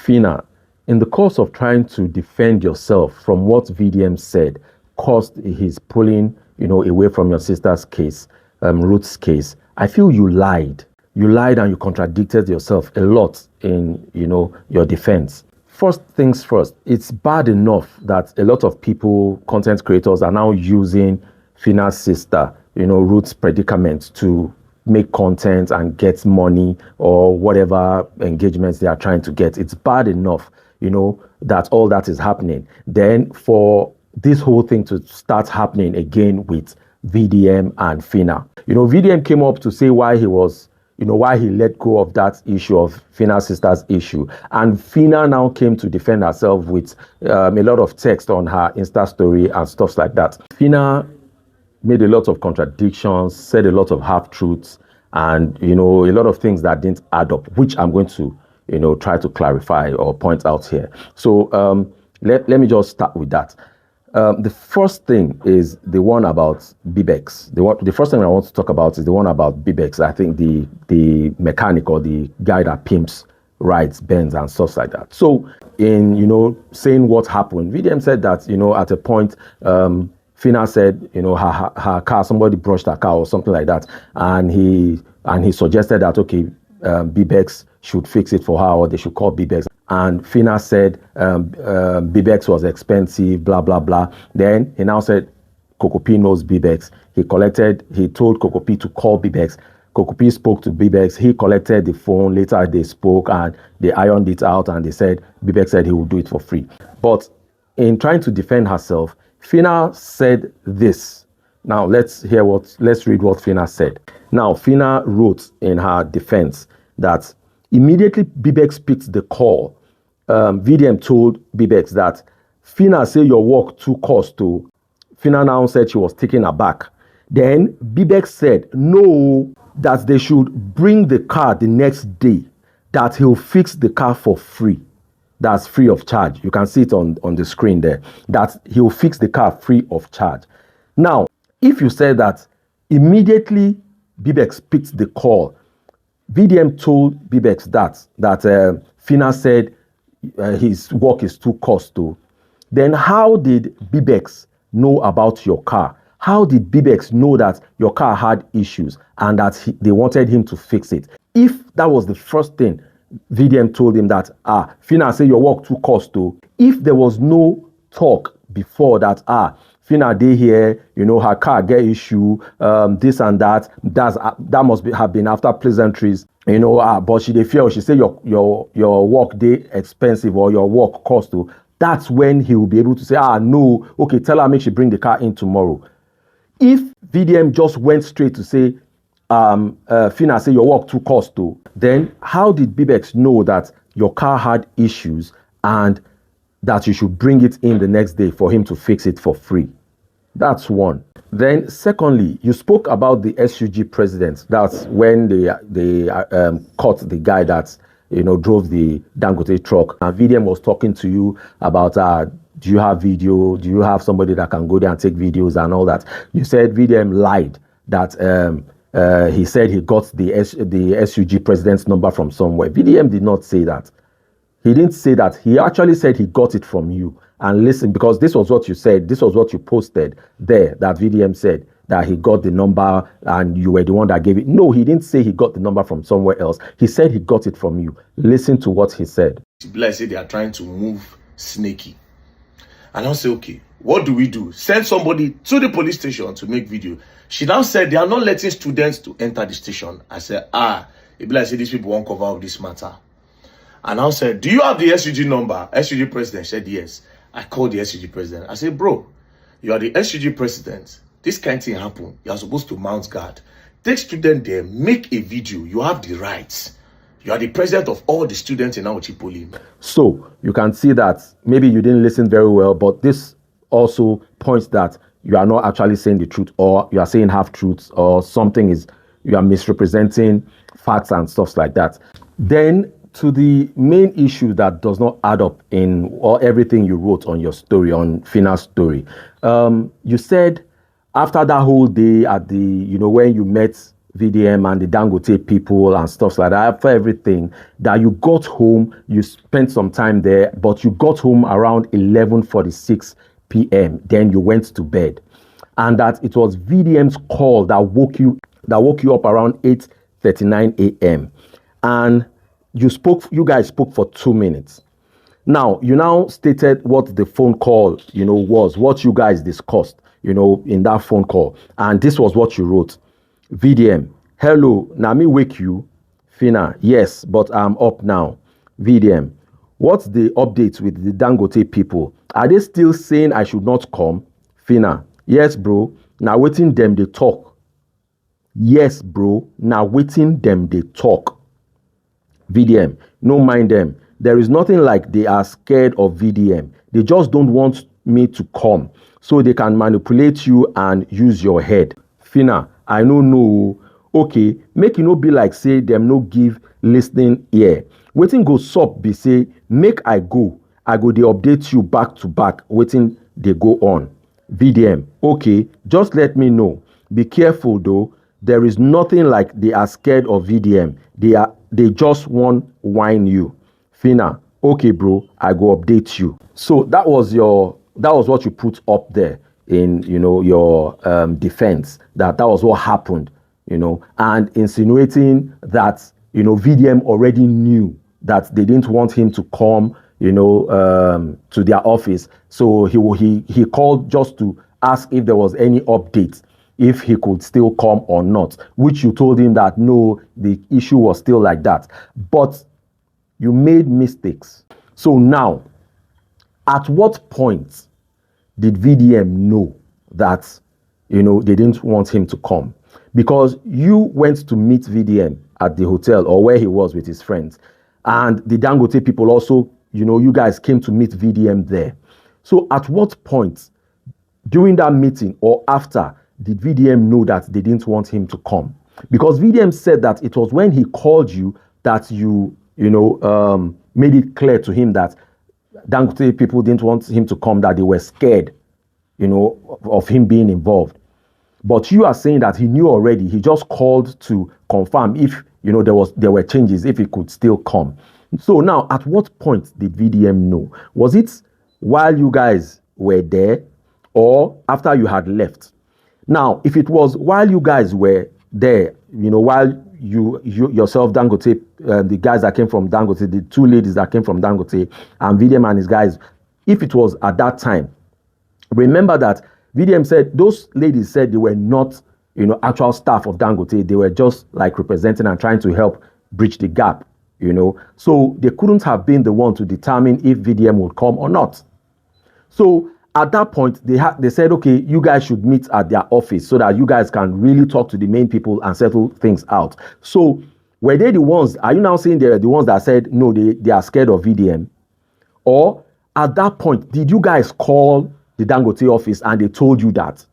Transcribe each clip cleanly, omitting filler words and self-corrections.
Phyna, in the course of trying to defend yourself from what VDM said caused his pulling, away from your sister's case, Ruth's case, I feel you lied. You lied and you contradicted yourself a lot in, your defense. First things first, it's bad enough that a lot of people, content creators, are now using Phyna's sister, Ruth's predicament to make content and get money or whatever engagements they are trying to get. It's bad enough, that all that is happening. Then for this whole thing to start happening again with VDM and Phyna. VDM came up to say why he was, why he let go of that issue of Phyna's sister's issue. And Phyna now came to defend herself with a lot of text on her Insta story and stuff like that. Phyna made a lot of contradictions, said a lot of half-truths, and, a lot of things that didn't add up, which I'm going to, try to clarify or point out here. So let me just start with that. The first thing is the one about Bibex. The first thing I want to talk about is the one about Bibex. I think the mechanic or the guy that pimps rides, bends, and stuff like that. So in, saying what happened, VDM said that, at a point, Phyna said, her car, somebody brushed her car or something like that. And he suggested that, okay, Bibex should fix it for her, or they should call Bibex. And Phyna said Bibex was expensive, blah, blah, blah. Then he now said Coco P knows Bibex. He told Coco P to call Bibex. Coco P spoke to Bibex. He collected the phone. Later they spoke and they ironed it out, and they said Bibex said he would do it for free. But in trying to defend herself, Phyna said this. Now let's read what Phyna said. Now Phyna wrote in her defense that immediately Bibex picked the call, VDM told Bibex that Phyna say your work too cost to. Phyna now said she was taken aback. Then Bibex said no, that they should bring the car the next day, that he'll fix the car for free. That's free of charge. You can see it on the screen there, that he'll fix the car free of charge. Now, if you say that immediately Bibex picked the call, VDM told Bibex that Phyna said his work is too cost to, then how did Bibex know about your car? How did Bibex know that your car had issues and that they wanted him to fix it? If that was the first thing VDM told him, that Phyna say your work too cost to, if there was no talk before that Phyna dey here, her car get issue, this and that, that must have been after pleasantries, but she dey fear, she say your work dey expensive or your work cost to, that's when he will be able to say, no, okay, tell her make she bring the car in tomorrow. If VDM just went straight to say, Phyna say your work too cost to, then how did Bibex know that your car had issues and that you should bring it in the next day for him to fix it for free? That's one. Then secondly, you spoke about the SUG president. That's when they caught the guy that drove the Dangote truck. And VDM was talking to you about do you have video? Do you have somebody that can go there and take videos and all that? You said VDM lied, that he said he got the SUG president's number from somewhere. VDM did not say that. He didn't say that. He actually said he got it from you. And listen, because this was what you said, this was what you posted there, that VDM said that he got the number and you were the one that gave it. No, he didn't say he got the number from somewhere else. He said he got it from you. Listen to what he said. Like say they are trying to move snaky. And I'll say, okay, what do we do? Send somebody to the police station to make video. She now said they are not letting students to enter the station. I said, it be like say these people won't cover up this matter. And I said, do you have the SUG number? SUG president said yes. I called the SUG president. I said, bro, you are the SUG president. This kind of thing happen. You are supposed to mount guard. Take student there, make a video. You have the rights. You are the president of all the students in Auchi Poly. So you can see that maybe you didn't listen very well, but this also points that you are not actually saying the truth, or you are saying half truths, or you are misrepresenting facts and stuff like that. Then to the main issue that does not add up in everything you wrote on your story, on Phyna's story. You said after that whole day at the, when you met VDM and the Dangote people and stuff like that, after everything, that you got home, you spent some time there, but you got home around 11:46 p.m. Then you went to bed, and that it was VDM's call that woke you up around 8:39 a.m. and you guys spoke for 2 minutes. Now, you now stated what the phone call, was, what you guys discussed, in that phone call. And this was what you wrote. VDM, hello, na me wake you? Phyna, yes, but I'm up now. VDM, what's the update with the Dangote people? Are they still saying I should not come? Phyna, yes, bro, now waiting them they talk. Yes, bro, now waiting them they talk. VDM, no mind them. There is nothing like they are scared of VDM. They just don't want me to come so they can manipulate you and use your head. Phyna, I no. Okay, make you no be like say them no give listening ear. Waiting go sup be say make I go they update you back to back. Waiting they go on. VDM, okay, just let me know. Be careful though. There is nothing like they are scared of VDM. They just want whine you. Phyna, okay, bro, I go update you. So that was what you put up there in your defense. That was what happened, and insinuating that VDM already knew that they didn't want him to come, to their office. So he called just to ask if there was any update, if he could still come or not, which you told him that no, the issue was still like that. But you made mistakes. So now, at what point did VDM know that, they didn't want him to come? Because you went to meet VDM at the hotel or where he was with his friends. And the Dangote people also, you guys came to meet VDM there. So at what point during that meeting or after did VDM know that they didn't want him to come? Because VDM said that it was when he called you that you made it clear to him that Dangote people didn't want him to come, that they were scared, of him being involved. But you are saying that he knew already. He just called to confirm if, there were changes, if he could still come. So now, at what point did VDM know? Was it while you guys were there or after you had left? Now, if it was while you guys were there, while you yourself, Dangote, the guys that came from Dangote, the two ladies that came from Dangote, and VDM and his guys, if it was at that time, remember that VDM said those ladies said they were not, actual staff of Dangote. They were just like representing and trying to help bridge the gap, So they couldn't have been the one to determine if VDM would come or not. So at that point, they said, okay, you guys should meet at their office so that you guys can really talk to the main people and settle things out. So were they the ones, are you now saying they're the ones that said, no, they are scared of VDM? Or at that point, did you guys call the Dangote office and they told you that?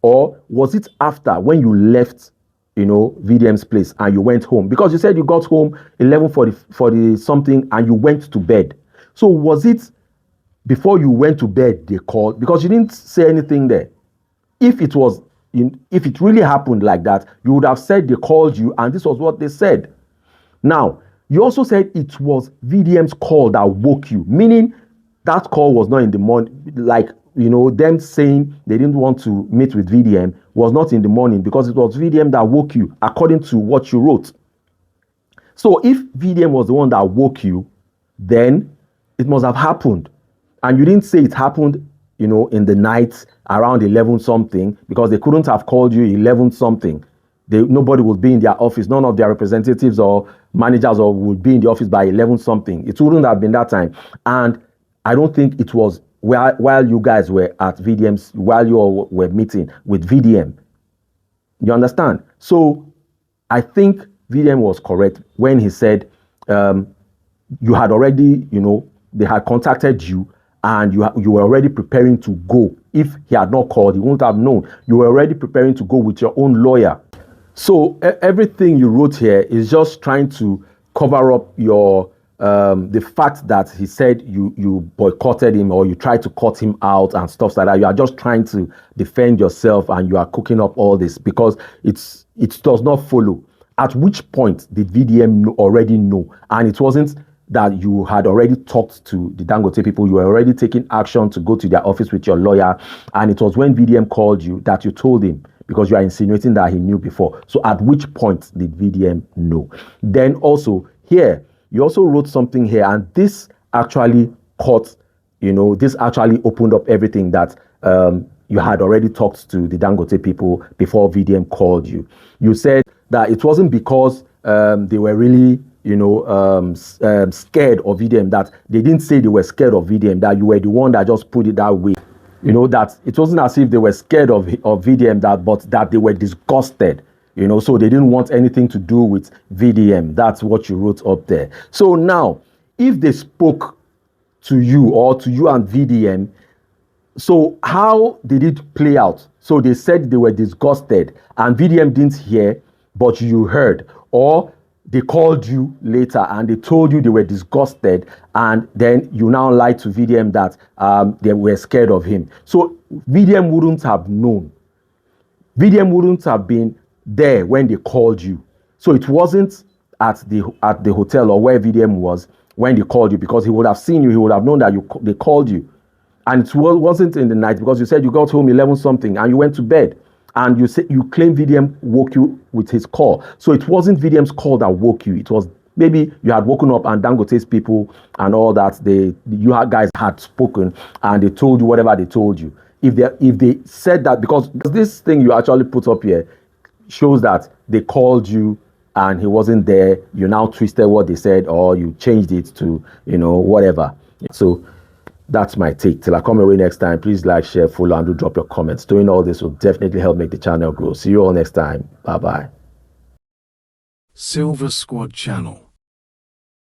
Or was it after when you left, VDM's place and you went home? Because you said you got home 11:40 something and you went to bed. So was it before you went to bed they called? Because you didn't say anything there. If it really happened like that, you would have said they called you and this was what they said. Now, you also said it was VDM's call that woke you, meaning that call was not in the morning, like, them saying they didn't want to meet with VDM was not in the morning because it was VDM that woke you, according to what you wrote. So if VDM was the one that woke you, then it must have happened. And you didn't say it happened, in the night around 11 something, because they couldn't have called you 11 something. Nobody would be in their office. None of their representatives or managers would be in the office by 11 something. It wouldn't have been that time. And I don't think it was while you guys were at VDM's, while you all were meeting with VDM. You understand? So I think VDM was correct when he said you had already, they had contacted you and you were already preparing to go. If he had not called, he wouldn't have known. You were already preparing to go with your own lawyer. So everything you wrote here is just trying to cover up your the fact that he said you boycotted him or you tried to cut him out and stuff like that. You are just trying to defend yourself and you are cooking up all this because it's it does not follow. At which point did VDM already know? And it wasn't that you had already talked to the Dangote people, you were already taking action to go to their office with your lawyer, and it was when VDM called you that you told him, because you are insinuating that he knew before. So at which point did VDM know? Then also here, you also wrote something here, and this actually caught, this actually opened up everything that you had already talked to the Dangote people before VDM called you. You said that it wasn't because they were really, scared of VDM, that they didn't say they were scared of VDM, that you were the one that just put it that way. That it wasn't as if they were scared of VDM, but that they were disgusted, so they didn't want anything to do with VDM. That's what you wrote up there. So now, if they spoke to you or to you and VDM, so how did it play out? So they said they were disgusted and VDM didn't hear, but you heard, or they called you later and they told you they were disgusted, and then you now lied to VDM that they were scared of him. So VDM wouldn't have known. VDM wouldn't have been there when they called you. So it wasn't at the hotel or where VDM was when they called you, because he would have seen you, he would have known that they called you. And it wasn't in the night, because you said you got home 11 something and you went to bed. And you claim VDM woke you with his call. So it wasn't VDM's call that woke you. It was maybe you had woken up and Dangote's people and all that, you guys had spoken and they told you whatever they told you. If they said that, because this thing you actually put up here shows that they called you and he wasn't there, you now twisted what they said or you changed it to, whatever. So that's my take. Till I come away next time, please like, share, follow, and do drop your comments. Doing all this will definitely help make the channel grow. See you all next time. Bye-bye. Silva Squad Channel.